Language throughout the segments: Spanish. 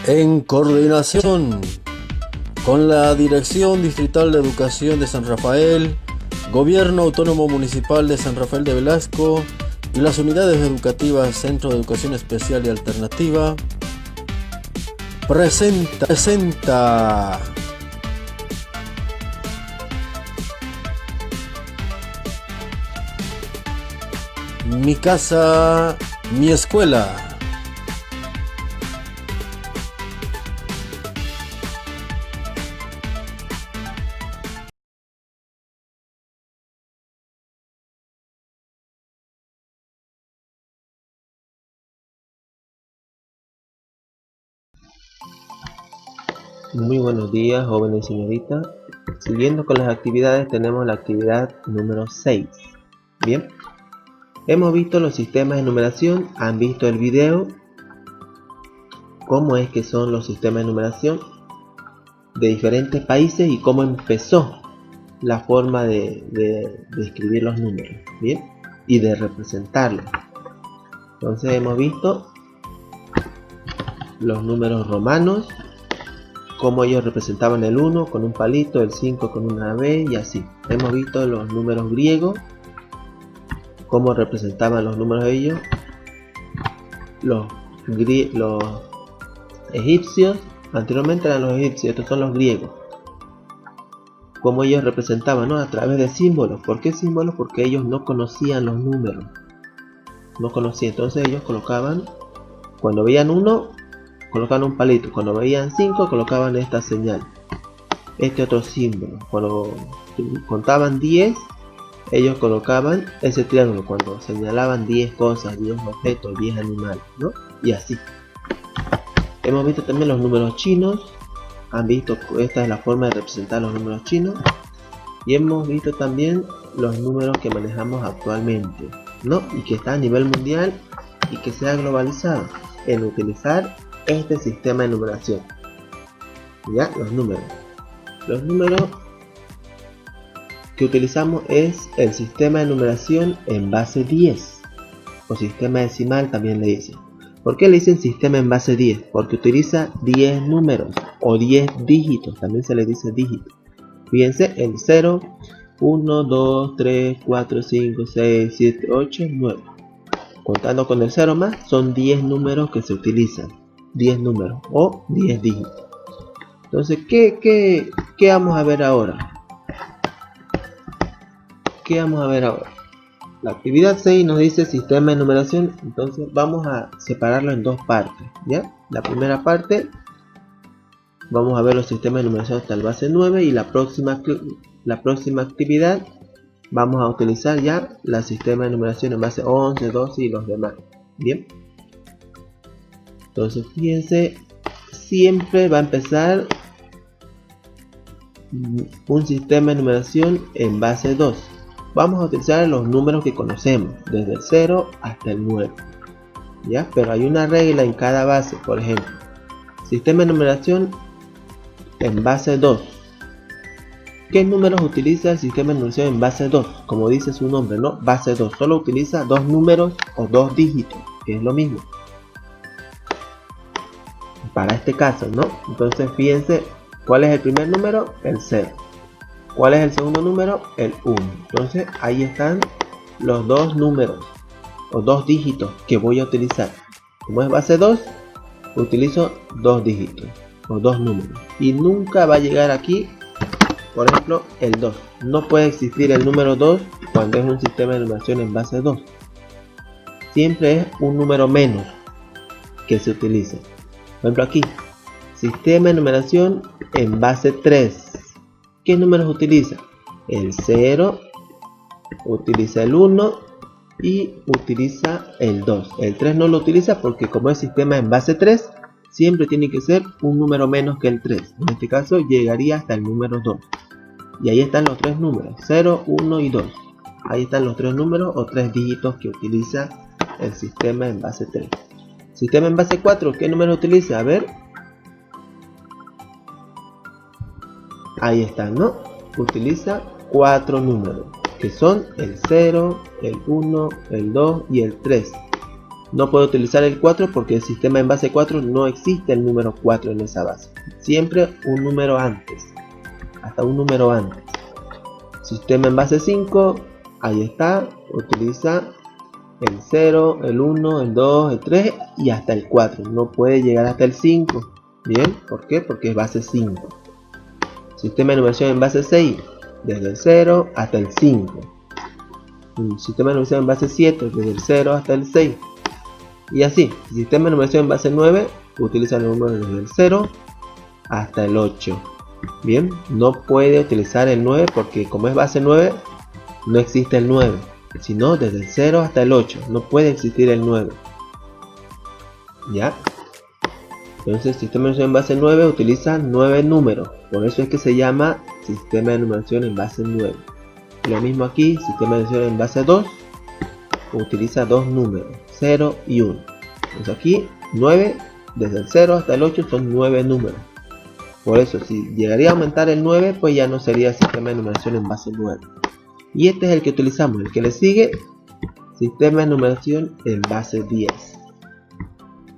En coordinación con la Dirección Distrital de Educación de San Rafael, Gobierno Autónomo Municipal de San Rafael de Velasco y las unidades educativas Centro de Educación Especial y Alternativa, presenta Mi casa, mi escuela. Muy buenos días, jóvenes y señoritas. Siguiendo con las actividades, tenemos la actividad número 6. Bien, hemos visto los sistemas de numeración, han visto el video, cómo es que son los sistemas de numeración de diferentes países y cómo empezó la forma de escribir los números, bien, y de representarlos. Entonces hemos visto los números romanos, cómo ellos representaban el 1 con un palito, el 5 con una B y así. Hemos visto los números griegos, cómo representaban los números de ellos. Los egipcios, anteriormente eran los egipcios, estos son los griegos. Cómo ellos representaban, ¿no? A través de símbolos. ¿Por qué símbolos? Porque ellos no conocían los números. No conocían, entonces ellos colocaban, cuando veían 1, colocaban un palito, cuando veían 5 colocaban esta señal, este otro símbolo, cuando contaban 10 ellos colocaban ese triángulo, cuando señalaban 10 cosas, 10 objetos, 10 animales, ¿no? Y así. Hemos visto también los números chinos, han visto, esta es la forma de representar los números chinos, y hemos visto también los números que manejamos actualmente, ¿no? Y que está a nivel mundial y que se ha globalizado en utilizar este sistema de numeración. Ya, los números que utilizamos es el sistema de numeración en base 10 o sistema decimal también le dicen. ¿Por qué le dicen sistema en base 10? Porque utiliza 10 números o 10 dígitos, también se le dice dígitos. Fíjense, el 0, 1, 2, 3, 4, 5, 6, 7, 8, 9. Contando con el 0 más, son 10 números que se utilizan. 10 números o 10 dígitos. Entonces, ¿qué vamos a ver ahora? ¿Qué vamos a ver ahora? La actividad 6 nos dice sistema de numeración, entonces vamos a separarlo en dos partes, ¿ya? La primera parte, vamos a ver los sistemas de numeración hasta el base 9 y la próxima actividad vamos a utilizar ya el sistema de numeración en base 11, 12 y los demás, ¿bien? Entonces fíjense, siempre va a empezar un sistema de numeración en base 2. Vamos a utilizar los números que conocemos, desde el 0 hasta el 9. ¿Ya? Pero hay una regla en cada base, por ejemplo. Sistema de numeración en base 2. ¿Qué números utiliza el sistema de numeración en base 2? Como dice su nombre, ¿no? Base 2. Solo utiliza dos números o dos dígitos, que es lo mismo. Para este caso, ¿no? Entonces fíjense, ¿cuál es el primer número? El 0. ¿Cuál es el segundo número? El 1. Entonces ahí están los dos números o dos dígitos que voy a utilizar. Como es base 2, utilizo dos dígitos o dos números. Y nunca va a llegar aquí, por ejemplo, el 2. No puede existir el número 2 cuando es un sistema de numeración en base 2. Siempre es un número menos que se utiliza. Por ejemplo aquí, sistema de numeración en base 3. ¿Qué números utiliza? El 0, utiliza el 1 y utiliza el 2. El 3 no lo utiliza porque como es sistema en base 3, siempre tiene que ser un número menos que el 3. En este caso llegaría hasta el número 2. Y ahí están los tres números, 0, 1 y 2. Ahí están los tres números o tres dígitos que utiliza el sistema en base 3. Sistema en base 4, ¿qué número utiliza? A ver. Ahí está, ¿no? Utiliza 4 números, que son el 0, el 1, el 2 y el 3. no puedo utilizar el 4 porque el sistema en base 4 no existe el número 4 en esa base. Siempre un número antes, hasta un número antes. Sistema en base 5, ahí está, utiliza el 0, el 1, el 2, el 3 y hasta el 4. No puede llegar hasta el 5. Bien, ¿por qué? Porque es base 5. Sistema de numeración en base 6, desde el 0 hasta el 5. Sistema de numeración en base 7, desde el 0 hasta el 6. Y así, sistema de numeración en base 9, utiliza el número desde el 0 hasta el 8. Bien, no puede utilizar el 9 porque como es base 9, no existe el 9. Sino desde el 0 hasta el 8, no puede existir el 9. ¿Ya? Entonces, sistema de numeración en base 9 utiliza 9 números. Por eso es que se llama sistema de numeración en base 9. Lo mismo aquí, sistema de numeración en base 2 utiliza 2 números, 0 y 1. Entonces aquí 9, desde el 0 hasta el 8 son 9 números. Por eso, si llegaría a aumentar el 9, pues ya no sería sistema de numeración en base 9. Y este es el que utilizamos. El que le sigue, sistema de numeración en base 10.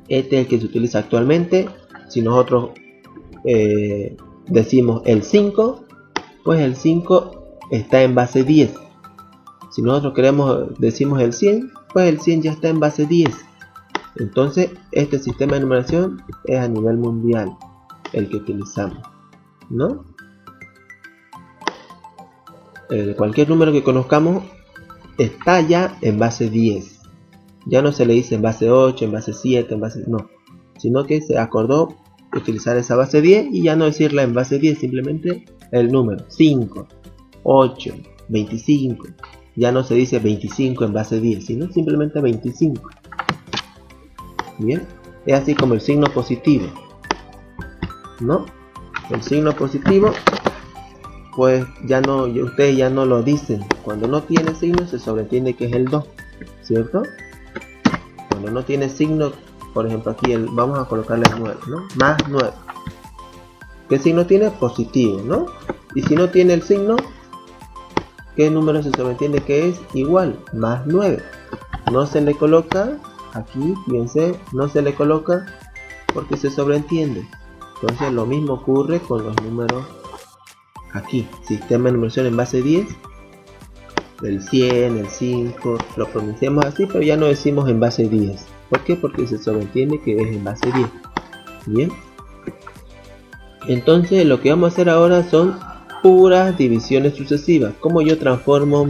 Este es el que se utiliza actualmente. Si nosotros decimos el 5, pues el 5 está en base 10. Si nosotros decimos el 100, pues el 100 ya está en base 10. Entonces este sistema de numeración es a nivel mundial el que utilizamos, ¿no? Cualquier número que conozcamos está ya en base 10. Ya no se le dice en base 8, en base 7, en base... no. Sino que se acordó utilizar esa base 10 y ya no decirla en base 10, simplemente el número 5, 8, 25. Ya no se dice 25 en base 10, sino simplemente 25. Bien, es así como el signo positivo, ¿no? El signo positivo, pues ustedes ya no lo dicen. Cuando no tiene signo se sobreentiende que es el 2, ¿cierto? Cuando no tiene signo, por ejemplo aquí vamos a colocarle el 9, ¿no? Más 9. ¿Qué signo tiene? Positivo, ¿no? Y si no tiene el signo, ¿qué número se sobreentiende que es igual? Más 9. No se le coloca, aquí, fíjense, no se le coloca porque se sobreentiende. Entonces lo mismo ocurre con los números aquí. Sistema de numeración en base 10. El 100, el 5, lo pronunciamos así, pero ya no decimos en base 10. ¿Por qué? Porque se sobreentiende que es en base 10. Bien. Entonces lo que vamos a hacer ahora son puras divisiones sucesivas. Como yo transformo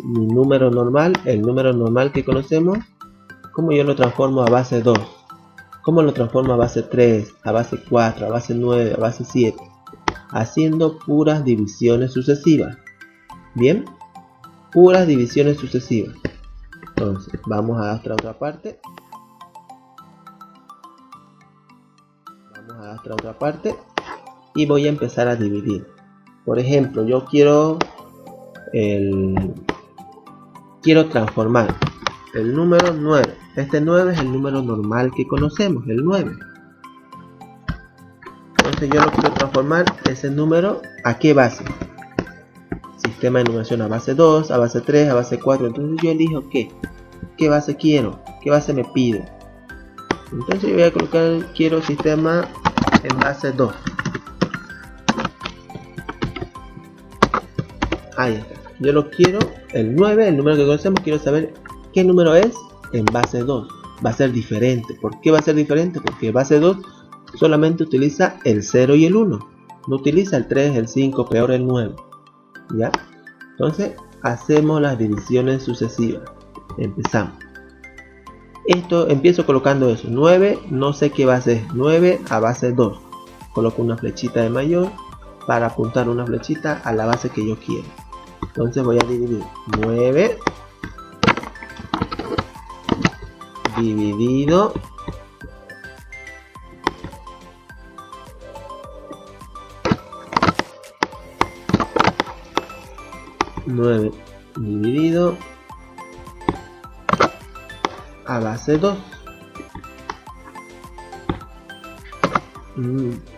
mi número normal, el número normal que conocemos, como yo lo transformo a base 2. Como lo transformo a base 3, a base 4, a base 9, a base 7. Haciendo puras divisiones sucesivas. Bien. Puras divisiones sucesivas. Entonces vamos a esta otra parte. Y voy a empezar a dividir. Por ejemplo, yo quiero transformar el número 9. Este 9 es el número normal que conocemos, el 9. Entonces yo lo quiero transformar ese número ¿a qué base? Sistema de numeración a base 2, a base 3, a base 4. Entonces yo elijo qué base quiero, qué base me pide. Entonces yo voy a colocar, quiero sistema en base 2. Ahí está. Yo lo quiero, el 9, el número que conocemos, quiero saber qué número es en base 2. Va a ser diferente. ¿Por qué va a ser diferente? Porque base 2 solamente utiliza el 0 y el 1. No utiliza el 3, el 5, peor el 9. ¿Ya? Entonces hacemos las divisiones sucesivas. Empezamos. Empiezo colocando eso. 9, no sé qué base es. 9 a base 2. Coloco una flechita de mayor para apuntar una flechita a la base que yo quiero. Entonces voy a dividir 9 dividido 9 dividido a base 2.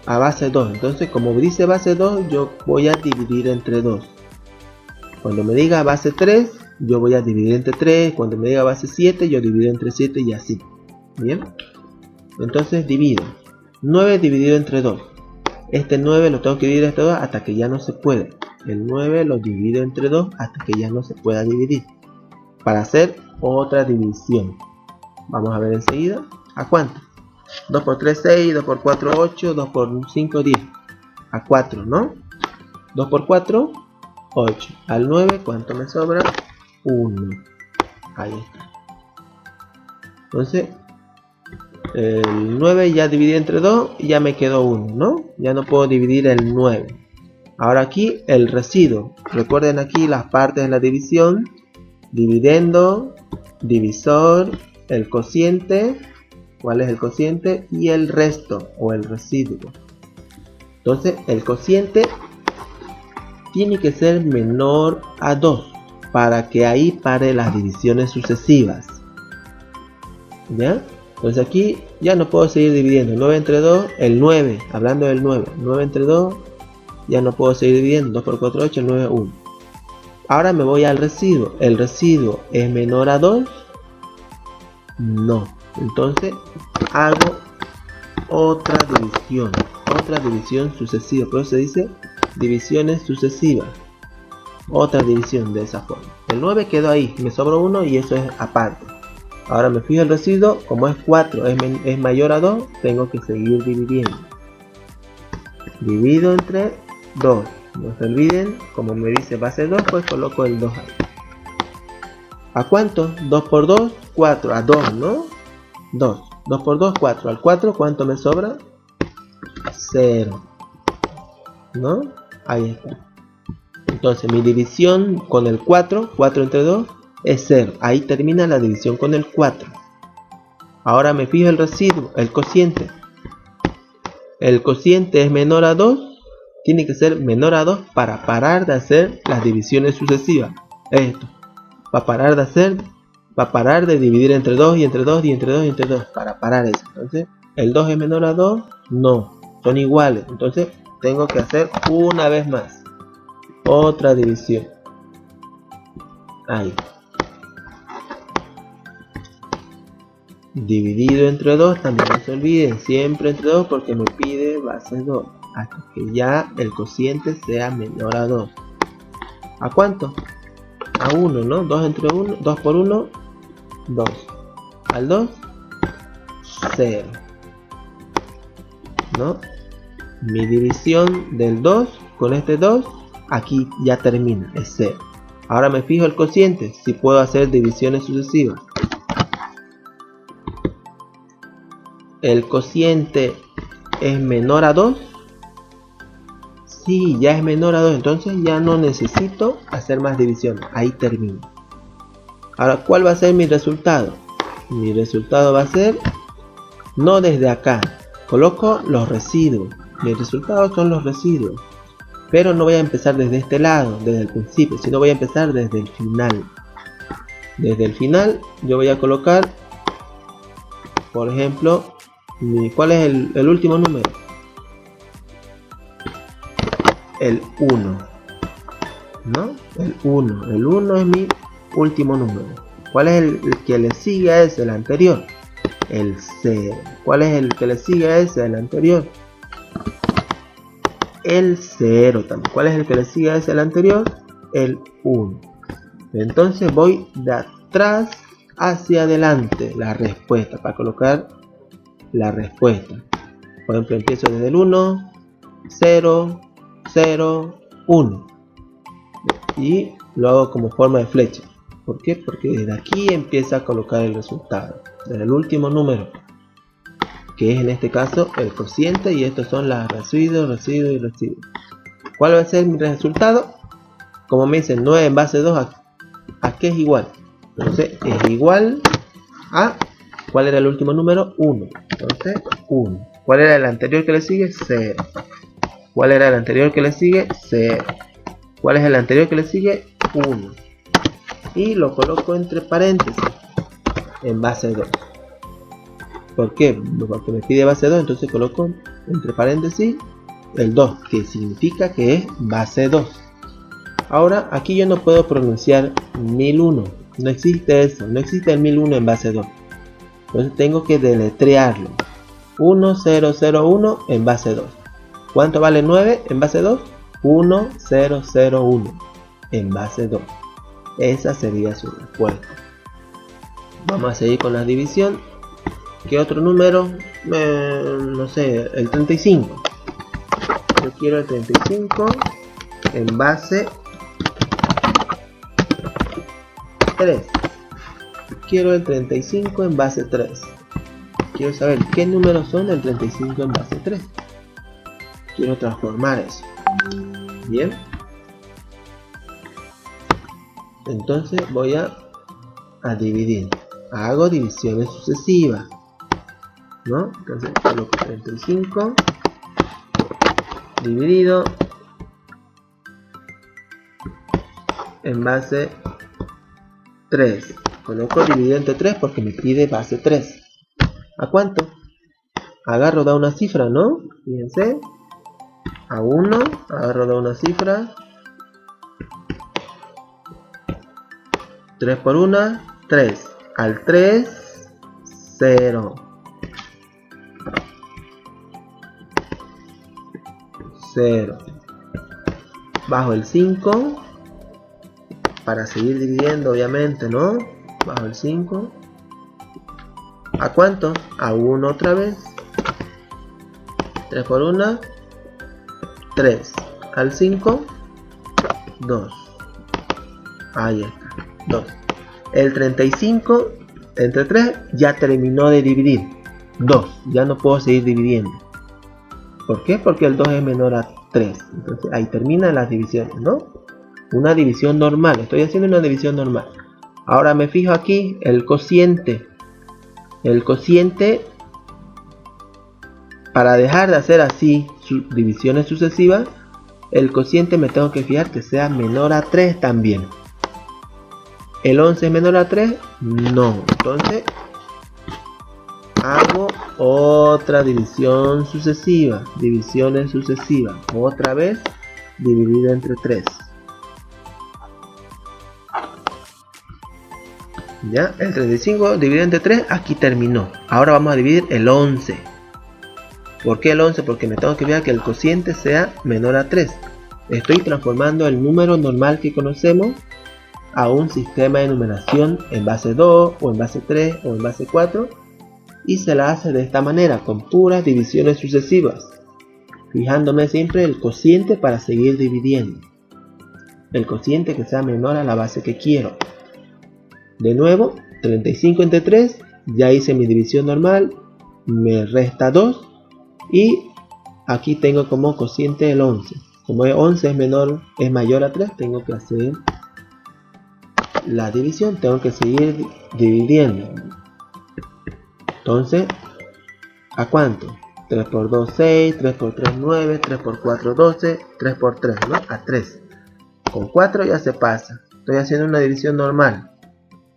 A base 2. Entonces, como dice base 2, yo voy a dividir entre 2. Cuando me diga base 3, yo voy a dividir entre 3. Cuando me diga base 7, yo divido entre 7 y así. Bien. Entonces divido. 9 dividido entre 2. Este 9 lo tengo que dividir entre 2 hasta que ya no se puede. El 9 lo divido entre 2 hasta que ya no se pueda dividir. Para hacer otra división. Vamos a ver enseguida. ¿A cuánto? 2 por 3, 6. 2 por 4, 8. 2 por 5, 10. A 4, ¿no? 2 por 4, 8. Al 9, ¿cuánto me sobra? 1. Ahí está. Entonces, el 9 ya dividí entre 2 y ya me quedó 1, ¿no? Ya no puedo dividir el 9. Ahora aquí el residuo. Recuerden aquí las partes de la división. Dividendo, divisor, el cociente. ¿Cuál es el cociente? Y el resto o el residuo. Entonces el cociente tiene que ser menor a 2 para que ahí pare las divisiones sucesivas. ¿Ya? Entonces aquí ya no puedo seguir dividiendo. 9 entre 2, el 9, hablando del 9. 9 entre 2, ya no puedo seguir dividiendo. 2 por 4, 8, el 9, 1. Ahora me voy al residuo. ¿El residuo es menor a 2? No. Entonces hago otra división sucesiva. Por eso se dice divisiones sucesivas. Otra división de esa forma. El 9 quedó ahí, me sobró 1 y eso es aparte. Ahora me fijo el residuo, como es 4, es mayor a 2, tengo que seguir dividiendo. Divido entre 2. No se olviden, como me dice base 2, pues coloco el 2 ahí. ¿A cuánto? 2 por 2, 4. A 2, ¿no? 2. 2 por 2, 4. Al 4, ¿cuánto me sobra? 0. ¿No? Ahí está. Entonces mi división con el 4, 4 entre 2, es 0. Ahí termina la división con el 4. Ahora me fijo el residuo, el cociente. El cociente es menor a 2. Tiene que ser menor a 2 para parar de hacer las divisiones sucesivas. Esto. Para parar de dividir entre 2 y entre 2 y entre 2 y entre 2. Para parar eso. Entonces, ¿el 2 es menor a 2? No. Son iguales. Entonces, tengo que hacer una vez más. Otra división. Ahí. Dividido entre 2, también no se olviden, siempre entre 2 porque me pide base 2, hasta que ya el cociente sea menor a 2. ¿A cuánto? A 1, ¿no? 2 entre 1, 2 por 1, 2. Al 2, 0. ¿No? Mi división del 2 con este 2, aquí ya termina, es 0. Ahora me fijo el cociente, si puedo hacer divisiones sucesivas. ¿El cociente es menor a 2? Sí, ya es menor a 2, entonces ya no necesito hacer más divisiones. Ahí termino. Ahora, ¿cuál va a ser mi resultado? Mi resultado va a ser, no desde acá, coloco los residuos. Mis resultados son los residuos. Pero no voy a empezar desde este lado, desde el principio, sino voy a empezar desde el final. Desde el final yo voy a colocar, por ejemplo, ¿cuál es el último número? El 1, ¿no? El 1. El 1 es mi último número. ¿Cuál es el que le sigue a ese? El anterior. El 0. ¿Cuál es el que le sigue a ese? El anterior. El 0 también. ¿Cuál es el que le sigue a ese? El anterior. El 1. Entonces voy de atrás hacia adelante la respuesta para colocar la respuesta. Por ejemplo, empiezo desde el 1, 0, 0, 1 y lo hago como forma de flecha. ¿Por qué? Porque desde aquí empieza a colocar el resultado, desde el último número, que es en este caso el cociente, y estos son las residuos, residuos y residuos. ¿Cuál va a ser mi resultado? Como me dicen 9 en base 2, ¿a qué es igual? Entonces es igual a, ¿cuál era el último número? 1. Entonces 1. ¿Cuál era el anterior que le sigue? 0. ¿Cuál era el anterior que le sigue? 0. ¿Cuál es el anterior que le sigue? 1. Y lo coloco entre paréntesis en base 2. ¿Por qué? Porque me pide base 2, entonces coloco entre paréntesis el 2, que significa que es base 2. Ahora aquí yo no puedo pronunciar 1001. No existe eso. No existe el 1001 en base 2. Entonces tengo que deletrearlo. 1001 en base 2. ¿Cuánto vale 9 en base 2? 1001 en base 2. Esa sería su respuesta. Vamos a seguir con la división. ¿Qué otro número? No sé, el 35. Yo quiero el 35 en base 3. Quiero el 35 en base 3. Quiero saber qué números son el 35 en base 3. Quiero transformar eso. Bien. Entonces voy a dividir. Hago divisiones sucesivas, ¿no? Entonces coloco 35 dividido en base 3. Coloco dividido entre 3 porque me pide base 3. ¿A cuánto? Agarro, da una cifra, ¿no? Fíjense. A 1, agarro, da una cifra. 3 por 1, 3. Al 3, 0. 0. Bajo el 5. Para seguir dividiendo, obviamente, ¿no? Bajo el 5. ¿A cuánto? A 1 otra vez. 3 por 1, 3. Al 5, 2. Ahí está, 2. El 35 entre 3 ya terminó de dividir. 2. Ya no puedo seguir dividiendo. ¿Por qué? Porque el 2 es menor a 3. Entonces ahí terminan las divisiones, ¿no? Una división normal. Estoy haciendo una división normal. Ahora me fijo aquí el cociente. El cociente, para dejar de hacer así divisiones sucesivas, el cociente me tengo que fijar que sea menor a 3 también. ¿El 11 es menor a 3? No. Entonces hago otra división sucesiva. Divisiones sucesivas. Otra vez dividido entre 3. Ya, el 35 dividido entre 3, aquí terminó. Ahora vamos a dividir el 11. ¿Por qué el 11? Porque me tengo que fijar que el cociente sea menor a 3. Estoy transformando el número normal que conocemos a un sistema de numeración en base 2, o en base 3, o en base 4. Y se la hace de esta manera, con puras divisiones sucesivas. Fijándome siempre el cociente para seguir dividiendo. El cociente que sea menor a la base que quiero. De nuevo, 35 entre 3, ya hice mi división normal, me resta 2 y aquí tengo como cociente el 11. Como el 11 es mayor a 3, tengo que hacer la división, tengo que seguir dividiendo. Entonces, ¿a cuánto? 3 por 2, 6, 3 por 3, 9, 3 por 4, 12, 3 por 3, ¿no? A 3. Con 4 ya se pasa. Estoy haciendo una división normal.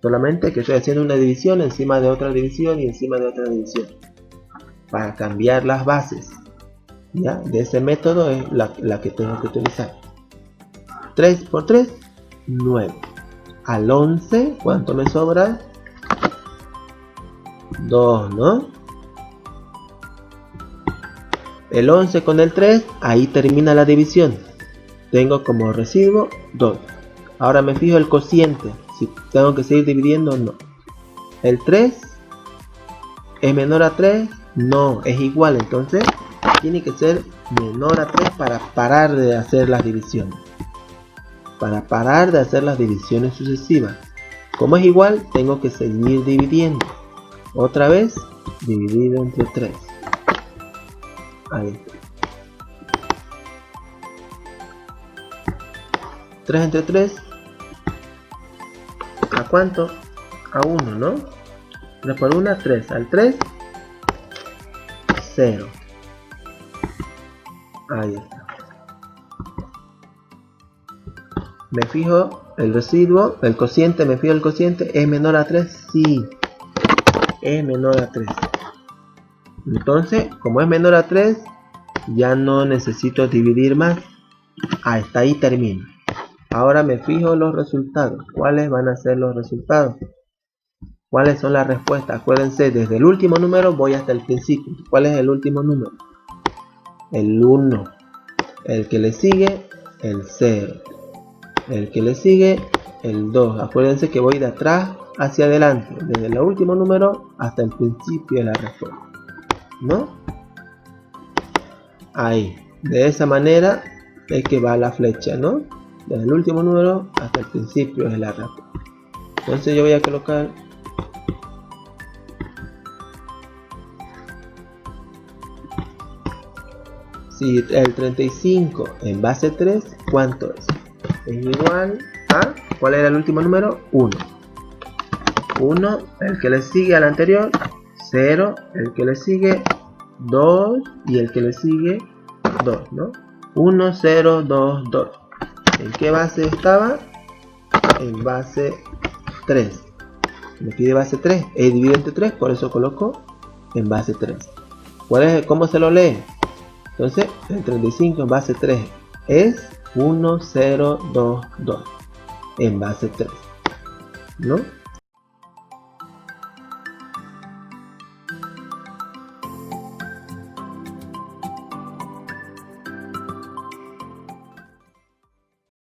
Solamente que estoy haciendo una división encima de otra división y encima de otra división. Para cambiar las bases. ¿Ya? De ese método es la que tengo que utilizar. 3 por 3, 9. Al 11, ¿cuánto me sobra? 2, ¿no? El 11 con el 3, ahí termina la división. Tengo como residuo 2. Ahora me fijo el cociente. Si tengo que seguir dividiendo o no. El 3 es menor a 3. No, es igual. Entonces tiene que ser menor a 3 para parar de hacer las divisiones. Para parar de hacer las divisiones sucesivas. Como es igual, tengo que seguir dividiendo. Otra vez, dividido entre 3. Ahí está. 3 entre 3. ¿A cuánto? A 1, ¿no? 3 por 1, 3. Al 3, 0. Ahí está. Me fijo el residuo, el cociente, me fijo el cociente, ¿es menor a 3? Sí, es menor a 3. Entonces, como es menor a 3, ya no necesito dividir más. Hasta ahí termino. Ahora me fijo los resultados. ¿Cuáles van a ser los resultados? ¿Cuáles son las respuestas? Acuérdense, desde el último número voy hasta el principio. ¿Cuál es el último número? El 1. El que le sigue, el 0. El que le sigue, el 2. Acuérdense que voy de atrás hacia adelante, desde el último número hasta el principio de la respuesta, ¿no? Ahí, de esa manera es que va la flecha, ¿no? Desde el último número hasta el principio de la respuesta. Entonces yo voy a colocar si el 35 en base 3, ¿cuánto es? Es igual a, ¿cuál era el último número? 1. 1, el que le sigue al anterior, 0, el que le sigue, 2 y el que le sigue, 2, ¿no? 1, 0, 2, 2. ¿En qué base estaba? En base 3. Me pide base 3. He dividido entre 3, por eso coloco en base 3. ¿Cómo se lo lee? Entonces, el 35 en base 3 es 1, 0, 2, 2. En base 3, ¿no?